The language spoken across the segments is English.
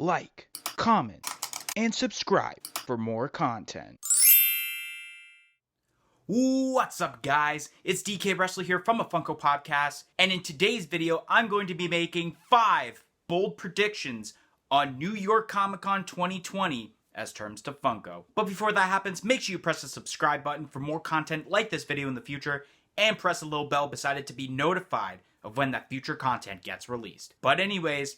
like, comment, and subscribe for more content. What's up, guys? It's DK Wrestler here from a Funko podcast, and in today's video, I'm going to be making 5 bold predictions on New York Comic Con 2020 as terms to Funko. But before that happens, make sure you press the subscribe button for more content like this video in the future, and press the little bell beside it to be notified of when that future content gets released. But anyways,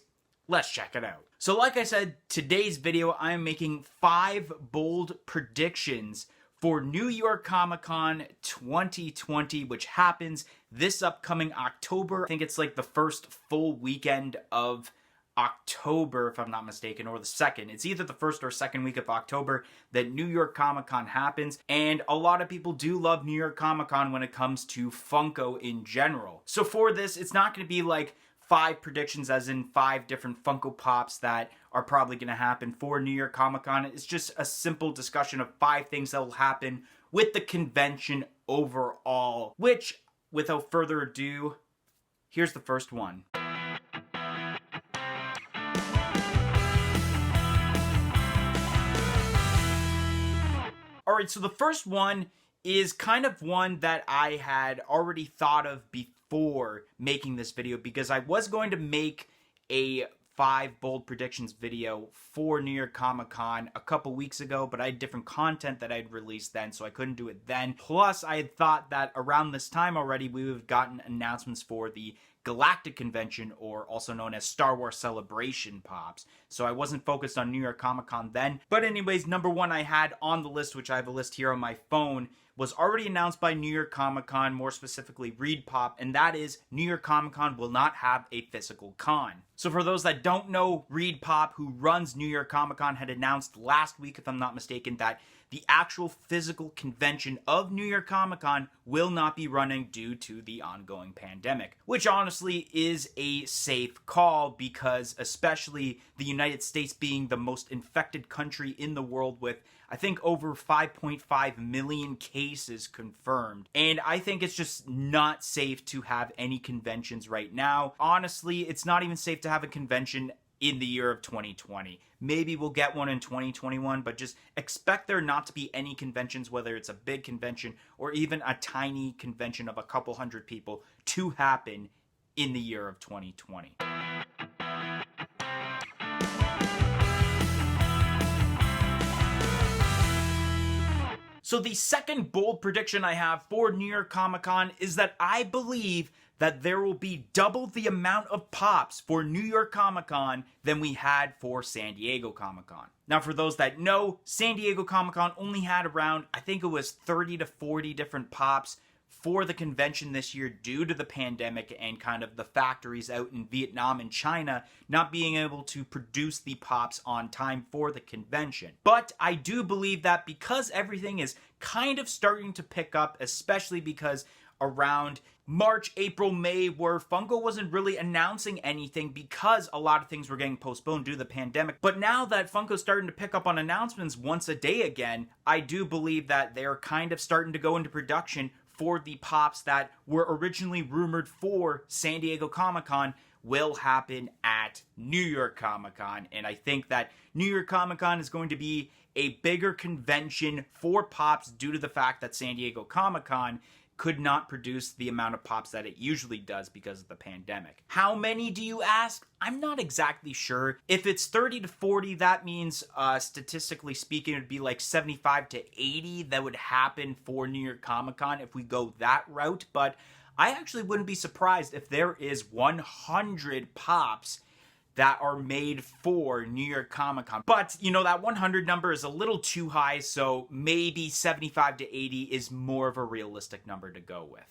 let's check it out. So like I said, today's video, I am making 5 bold predictions for New York Comic Con 2020, which happens this upcoming October. I think it's like the first full weekend of October, if I'm not mistaken, or the second. It's either the first or second week of October that New York Comic Con happens, and a lot of people do love New York Comic Con when it comes to Funko in general. So for this, it's not going to be like 5 predictions as in 5 different Funko Pops that are probably going to happen for New York Comic Con. It's just a simple discussion of 5 things that will happen with the convention overall, which, without further ado, here's the first one. Alright, so the first one is kind of one that I had already thought of before making this video, because I was going to make a 5 bold predictions video for New York Comic Con a couple weeks ago, but I had different content that I'd released then, so I couldn't do it then. Plus, I had thought that around this time already, we would have gotten announcements for the Galactic Convention, or also known as Star Wars Celebration Pops. So I wasn't focused on New York Comic Con then. But anyways, number 1 I had on the list, which I have a list here on my phone, was already announced by New York Comic Con, more specifically ReedPop, and that is New York Comic Con will not have a physical con. So for those that don't know, ReedPop, who runs New York Comic Con, had announced last week, if I'm not mistaken, that the actual physical convention of New York Comic Con will not be running due to the ongoing pandemic, which honestly is a safe call, because especially the United States being the most infected country in the world with, I think, over 5.5 million cases confirmed. And I think it's just not safe to have any conventions right now. Honestly, it's not even safe to have a convention in the year of 2020. Maybe we'll get one in 2021, but just expect there not to be any conventions, whether it's a big convention or even a tiny convention of a couple hundred people, to happen in the year of 2020. So the second bold prediction I have for New York Comic Con is that I believe that there will be double the amount of pops for New York Comic Con than we had for San Diego Comic Con. Now, for those that know, San Diego Comic Con only had around, I think it was 30 to 40 different pops for the convention this year due to the pandemic and kind of the factories out in Vietnam and China not being able to produce the pops on time for the convention. But I do believe that because everything is kind of starting to pick up, especially because around March, April, May, where Funko wasn't really announcing anything because a lot of things were getting postponed due to the pandemic. But now that Funko's starting to pick up on announcements once a day again, I do believe that they're kind of starting to go into production for the pops that were originally rumored for San Diego Comic Con will happen at New York Comic Con. And I think that New York Comic Con is going to be a bigger convention for pops due to the fact that San Diego Comic Con could not produce the amount of pops that it usually does because of the pandemic. How many, do you ask? I'm not exactly sure. If it's 30 to 40, that means, statistically speaking, it would be like 75 to 80 that would happen for New York Comic Con if we go that route. But I actually wouldn't be surprised if there is 100 pops that are made for New York Comic Con. But, you know, that 100 number is a little too high, so maybe 75 to 80 is more of a realistic number to go with.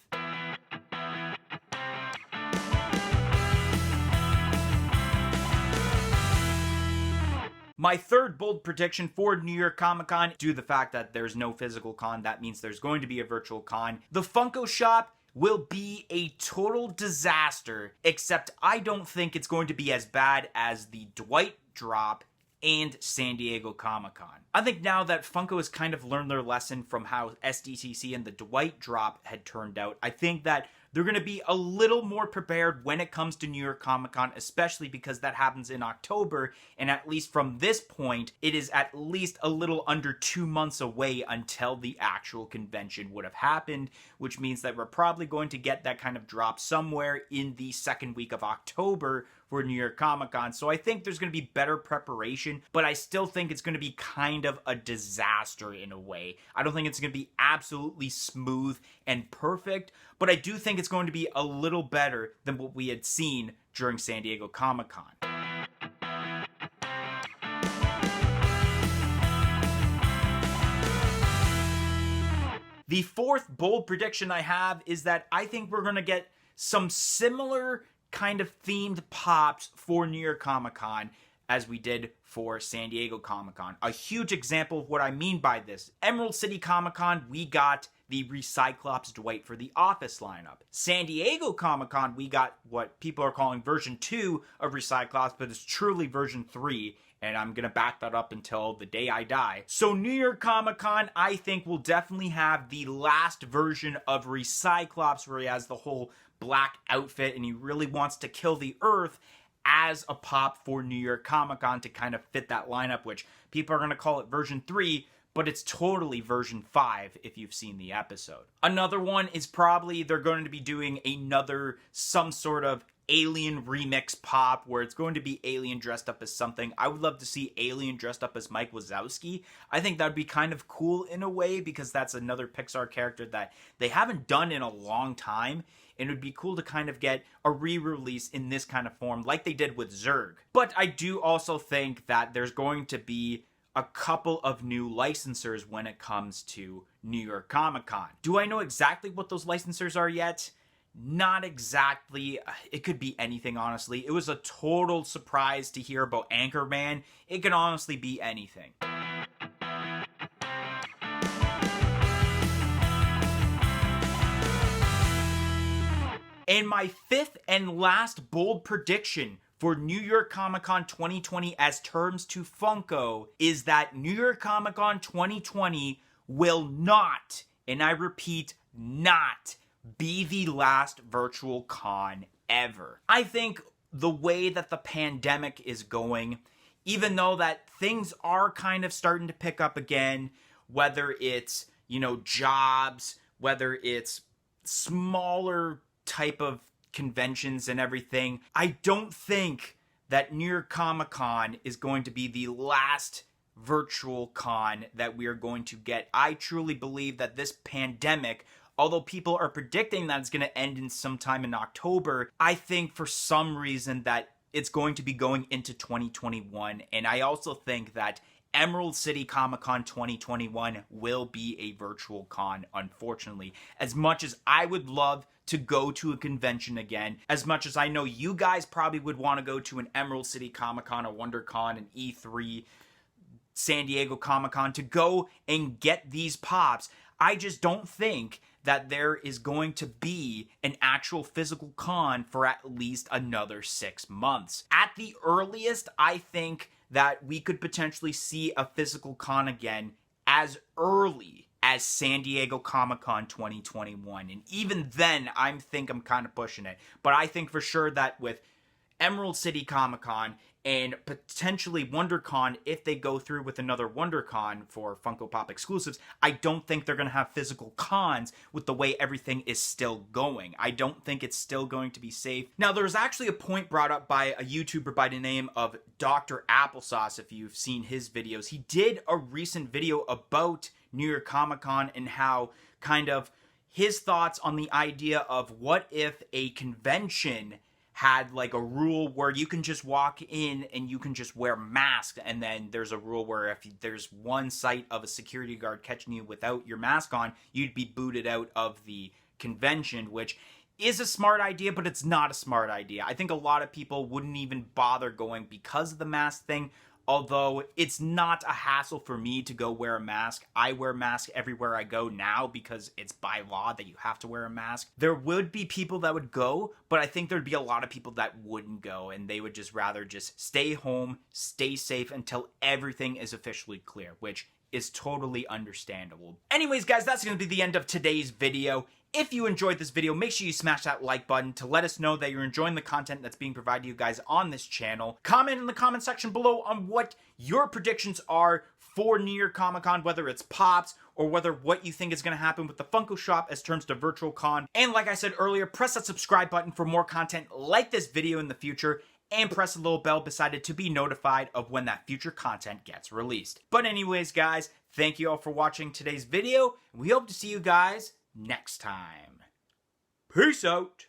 My third bold prediction for New York Comic Con, due to the fact that there's no physical con, that means there's going to be a virtual con. The Funko shop will be a total disaster, except I don't think it's going to be as bad as the Dwight drop and San Diego Comic Con. I think now that Funko has kind of learned their lesson from how SDCC and the Dwight drop had turned out, I think that they're going to be a little more prepared when it comes to New York Comic Con, especially because that happens in October. And at least from this point, it is at least a little under 2 months away until the actual convention would have happened, which means that we're probably going to get that kind of drop somewhere in the second week of October for New York Comic Con. So I think there's going to be better preparation, but I still think it's going to be kind of a disaster in a way. I don't think it's going to be absolutely smooth and perfect, but I do think it's going to be a little better than what we had seen during San Diego Comic Con. The fourth bold prediction I have is that I think we're going to get some similar kind of themed pops for New York Comic Con as we did for San Diego Comic Con. A huge example of what I mean by this: Emerald City Comic Con, we got the Recyclops Dwight for the Office lineup. San Diego Comic Con, we got what people are calling version 2 of Recyclops, but it's truly version 3. And I'm going to back that up until the day I die. So New York Comic Con, I think, will definitely have the last version of Recyclops, where he has the whole black outfit and he really wants to kill the Earth, as a pop for New York Comic Con to kind of fit that lineup, which people are going to call it version 3, but it's totally version 5 if you've seen the episode. Another one is probably they're going to be doing some sort of Alien remix pop where it's going to be Alien dressed up as something. I would love to see Alien dressed up as Mike Wazowski. I think that would be kind of cool in a way, because that's another Pixar character that they haven't done in a long time. And it would be cool to kind of get a re-release in this kind of form like they did with Zurg. But I do also think that there's going to be a couple of new licensors when it comes to New York Comic Con. Do I know exactly what those licensors are yet? Not exactly. It could be anything, honestly. It was a total surprise to hear about Anchorman. It could honestly be anything. And my fifth and last bold prediction for New York Comic Con 2020 as terms to Funko is that New York Comic Con 2020 will not, and I repeat, not be the last virtual con ever. I think the way that the pandemic is going, even though that things are kind of starting to pick up again, whether it's, jobs, whether it's smaller type of conventions and everything, I don't think that New York Comic Con is going to be the last virtual con that we are going to get. I truly believe that this pandemic, although people are predicting that it's going to end in sometime in October, I think for some reason that it's going to be going into 2021. And I also think that Emerald City Comic Con 2021 will be a virtual con, unfortunately. As much as I would love to go to a convention again, as much as I know you guys probably would want to go to an Emerald City Comic Con, a WonderCon, an E3, San Diego Comic Con to go and get these pops, I just don't think that there is going to be an actual physical con for at least another 6 months. At the earliest, I think that we could potentially see a physical con again as early as San Diego Comic Con 2021. And even then, I think I'm kind of pushing it. But I think for sure that with Emerald City Comic Con and potentially WonderCon, if they go through with another WonderCon for Funko Pop exclusives, I don't think they're going to have physical cons with the way everything is still going. I don't think it's still going to be safe. Now, there's actually a point brought up by a YouTuber by the name of Dr. Applesauce, if you've seen his videos. He did a recent video about New York Comic Con and how kind of his thoughts on the idea of what if a convention had like a rule where you can just walk in and you can just wear masks, and then there's a rule where if there's one sight of a security guard catching you without your mask on, you'd be booted out of the convention, which is a smart idea, but it's not a smart idea. I think a lot of people wouldn't even bother going because of the mask thing. Although it's not a hassle for me to go wear a mask. I wear masks everywhere I go now because it's by law that you have to wear a mask. There would be people that would go, but I think there'd be a lot of people that wouldn't go, and they would just rather just stay home, stay safe until everything is officially clear, which is totally understandable. Anyways, guys, that's going to be the end of today's video. If you enjoyed this video, make sure you smash that like button to let us know that you're enjoying the content that's being provided to you guys on this channel. Comment in the comment section below on what your predictions are for New York Comic Con, whether it's Pops or whether what you think is going to happen with the Funko shop as terms to Virtual Con. And like I said earlier, press that subscribe button for more content like this video in the future, and press the little bell beside it to be notified of when that future content gets released. But anyways, guys, thank you all for watching today's video, and we hope to see you guys next time. Peace out.